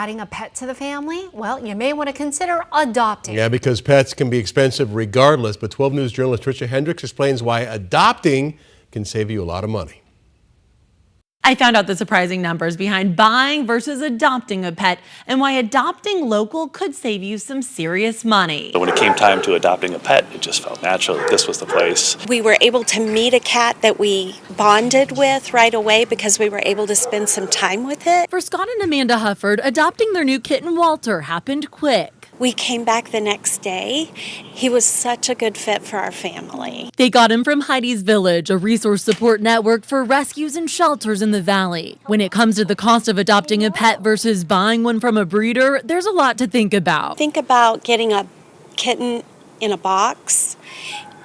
adding a pet to the family? Well, you may want to consider adopting. Yeah, because pets can be expensive regardless, but 12 News journalist Tricia Hendricks explains why adopting can save you a lot of money. I found out the surprising numbers behind buying versus adopting a pet and why adopting local could save you some serious money. When it came time to adopting a pet, it just felt natural that this was the place. We were able to meet a cat that we bonded with right away because we were able to spend some time with it. For Scott and Amanda Hufford, adopting their new kitten Walter happened quick. We came back the next day. He was such a good fit for our family. They got him from Heidi's Village, a resource support network for rescues and shelters in the valley. When it comes to the cost of adopting a pet versus buying one from a breeder, there's a lot to think about. Think about getting a kitten in a box.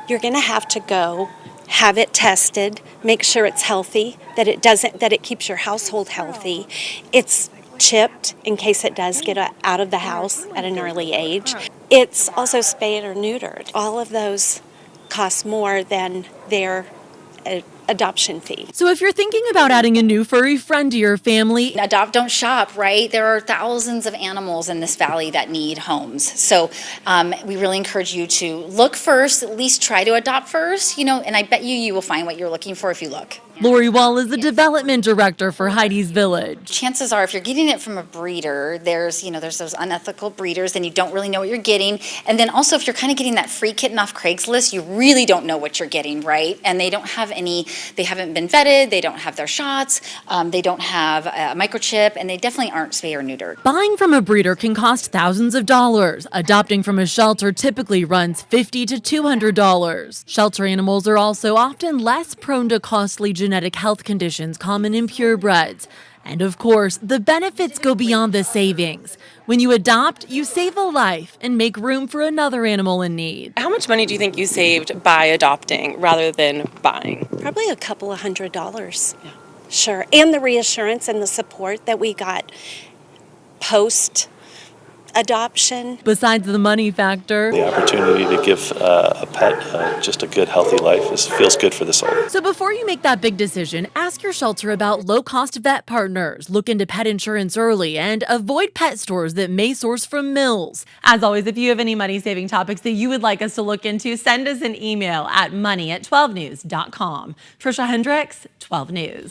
You're going to have to go have it tested, make sure it's healthy, that it keeps your household healthy. It's chipped in case it does get out of the house at an early age. It's also spayed or neutered. All of those cost more than their adoption fee. So if you're thinking about adding a new furry friend to your family, adopt, don't shop, right? There are thousands of animals in this valley that need homes. So we really encourage you to look first, at least try to adopt first, and I bet you will find what you're looking for if you look. Lori Wall is the development director for Heidi's Village. Chances are if you're getting it from a breeder, there's those unethical breeders and you don't really know what you're getting. And then also if you're kind of getting that free kitten off Craigslist, you really don't know what you're getting, right? And they haven't been vetted, they don't have their shots, they don't have a microchip, and they definitely aren't spay or neutered. Buying from a breeder can cost thousands of dollars. Adopting from a shelter typically runs $50 to $200. Shelter animals are also often less prone to costly genetic health conditions common in purebreds. And of course, the benefits go beyond the savings. When you adopt, you save a life and make room for another animal in need. How much money do you think you saved by adopting rather than buying? Probably a couple of $100s. Yeah. Sure. And the reassurance and the support that we got post adoption. Besides the money factor, The opportunity to give a pet just a good, healthy life feels good for the soul. So before you make that big decision, ask your shelter about low-cost vet partners, look into pet insurance early, and avoid pet stores that may source from mills. As always, if you have any money-saving topics that you would like us to look into, send us an email at money@12news.com. Tricia Hendricks, 12 News.